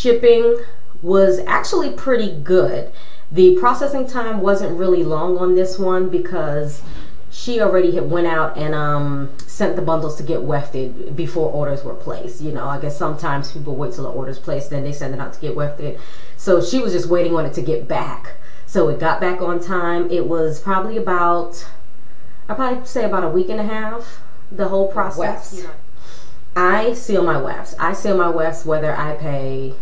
Shipping was actually pretty good. The processing time wasn't really long on this one because she already had went out and sent the bundles to get wefted before orders were placed. You know, I guess sometimes people wait till the order's placed, then they send it out to get wefted. So she was just waiting on it to get back. So it got back on time. It was probably about, I'd probably say about a week and a half, the whole process. You know, I seal my wefts. I seal my wefts whether I pay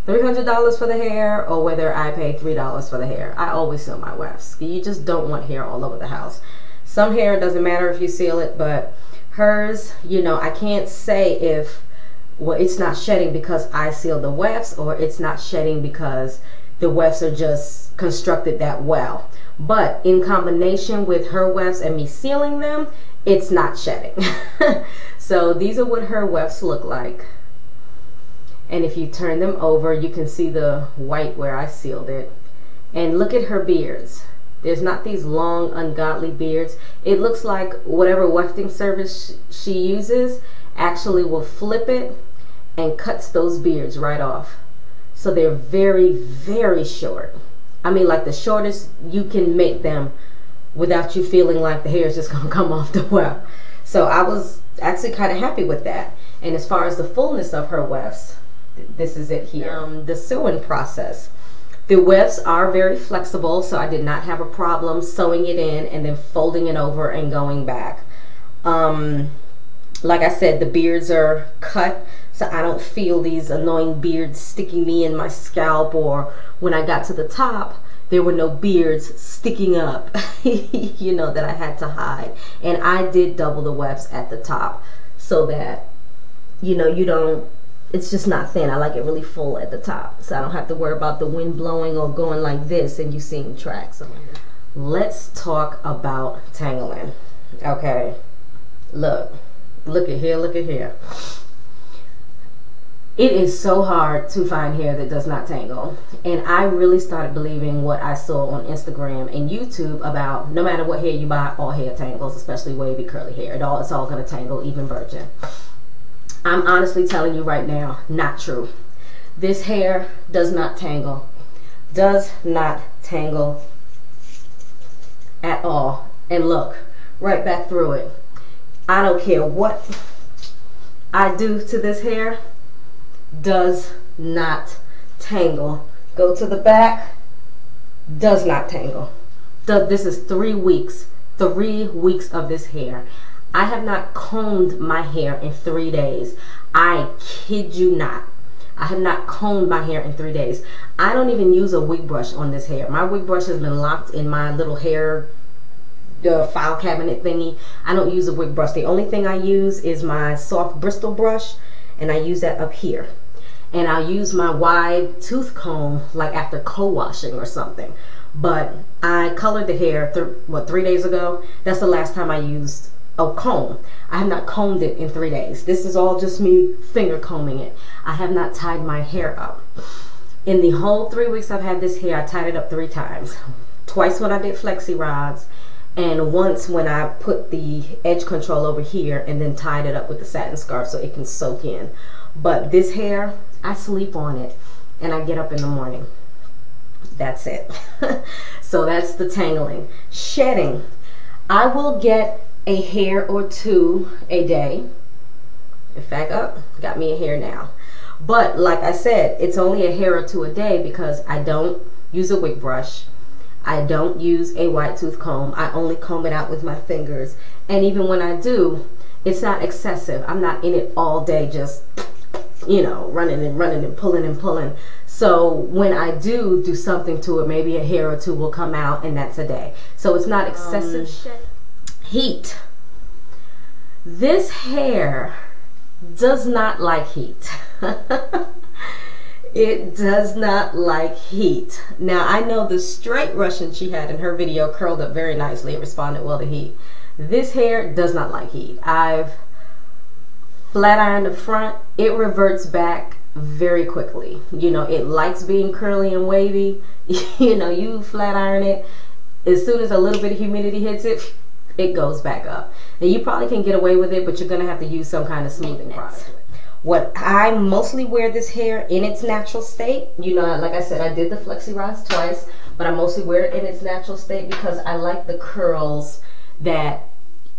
$300 for the hair or whether I pay $3 for the hair. I always seal my wefts. You just don't want hair all over the house. Some hair, doesn't matter if you seal it, but hers, you know, I can't say if, well, it's not shedding because I seal the wefts, or it's not shedding because the wefts are just constructed that well. But in combination with her wefts and me sealing them, it's not shedding. So these are what her wefts look like. And if you turn them over, you can see the white where I sealed it. And look at her beards. There's not these long, ungodly beards. It looks like whatever wefting service she uses actually will flip it and cuts those beards right off. So they're very, very short. I mean, like the shortest you can make them without you feeling like the hair is just gonna come off the weft. So I was actually kind of happy with that. And as far as the fullness of her wefts, this is it here. The sewing process. The wefts are very flexible, so I did not have a problem sewing it in and then folding it over and going back. Like I said, the beards are cut, so I don't feel these annoying beards sticking me in my scalp, or when I got to the top, there were no beards sticking up, you know, that I had to hide. And I did double the wefts at the top so that, you know, you don't, it's just not thin. I like it really full at the top, so I don't have to worry about the wind blowing or going like this and you seeing tracks. Let's talk about tangling. Okay, look at here, look at here. It is so hard to find hair that does not tangle, and I really started believing what I saw on Instagram and YouTube about no matter what hair you buy, all hair tangles, especially wavy curly hair. It's all gonna tangle, even virgin. I'm honestly telling you right now, not true. This hair does not tangle. Does not tangle at all. And look, right back through it. I don't care what I do to this hair, does not tangle. Go to the back, does not tangle. This is 3 weeks. 3 weeks of this hair. I have not combed my hair in 3 days. I kid you not. I have not combed my hair in 3 days. I don't even use a wig brush on this hair. My wig brush has been locked in my little hair file cabinet thingy. I don't use a wig brush. The only thing I use is my soft Bristol brush, and I use that up here. And I'll use my wide tooth comb like after co-washing or something. But I colored the hair 3 days ago. That's the last time I used a comb. I have not combed it in 3 days. This is all just me finger combing it. I have not tied my hair up. In the whole 3 weeks I've had this hair, I tied it up 3 times. Twice when I did flexi rods, and once when I put the edge control over here and then tied it up with the satin scarf so it can soak in. But this hair, I sleep on it and I get up in the morning. That's it. So that's the tangling. Shedding. I will get a hair or 2 a day. In fact, got me a hair now. But like I said, it's only a hair or 2 a day because I don't use a wig brush. I don't use a wide tooth comb. I only comb it out with my fingers. And even when I do, it's not excessive. I'm not in it all day just, you know, running and pulling and pulling. So when I do something to it, maybe a hair or 2 will come out, and that's a day. So it's not excessive. Heat. This hair does not like heat. It does not like heat. Now I know the straight Russian she had in her video curled up very nicely. It responded well to heat. This hair does not like heat. I've flat ironed the front. It reverts back very quickly. You know, it likes being curly and wavy. You know, you flat iron it, as soon as a little bit of humidity hits it, it goes back up. Now you probably can get away with it, but you're gonna have to use some kind of smoothing product. What I mostly wear this hair in its natural state. You know, like I said, I did the flexi rise twice, but I mostly wear it in its natural state because I like the curls that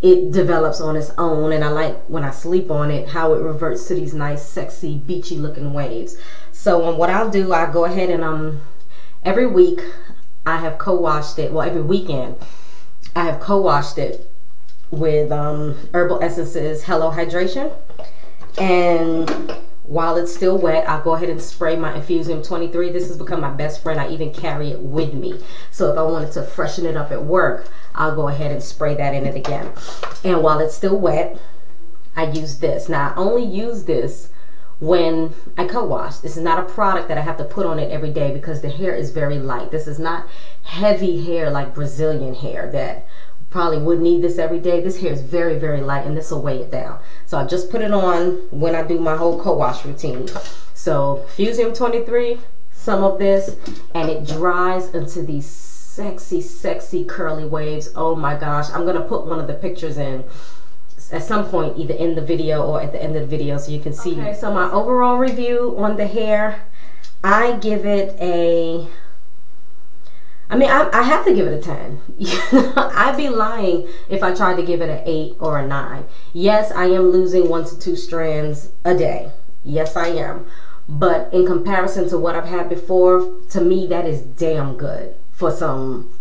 it develops on its own, and I like when I sleep on it how it reverts to these nice, sexy, beachy looking waves. So what I'll do, I go ahead and every week I have co-washed it. Well, every weekend I have co-washed it with Herbal Essences Hello Hydration. And while it's still wet, I'll go ahead and spray my Infusium 23. This has become my best friend. I even carry it with me. So if I wanted to freshen it up at work, I'll go ahead and spray that in it again. And while it's still wet, I use this. Now, I only use this when I co-wash. This is not a product that I have to put on it every day because the hair is very light. This is not heavy hair like Brazilian hair that probably would need this every day. This hair is very, very light, and this will weigh it down. So I just put it on when I do my whole co-wash routine. So Fusium 23, some of this, and it dries into these sexy, sexy curly waves. Oh my gosh. I'm going to put one of the pictures in at some point, either in the video or at the end of the video, so you can see. Okay, so my overall review on the hair, I give it a, I have to give it a 10. I'd be lying if I tried to give it an 8 or a 9. Yes, I am losing 1 to 2 strands a day. Yes, I am. But in comparison to what I've had before, to me, that is damn good for some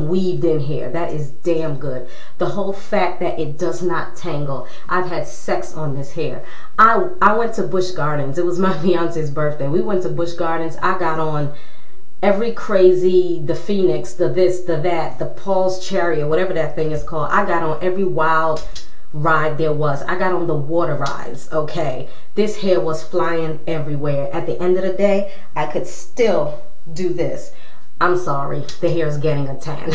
weaved in hair. That is damn good. The whole fact that it does not tangle. I've had sex on this hair. I went to Busch Gardens. It was my fiance's birthday. We went to Busch Gardens. I got on every crazy, the Phoenix, the this, the that, the Paul's Chariot, whatever that thing is called. I got on every wild ride there was. I got on the water rides, okay? This hair was flying everywhere. At the end of the day, I could still do this. I'm sorry, the hair is getting a tan.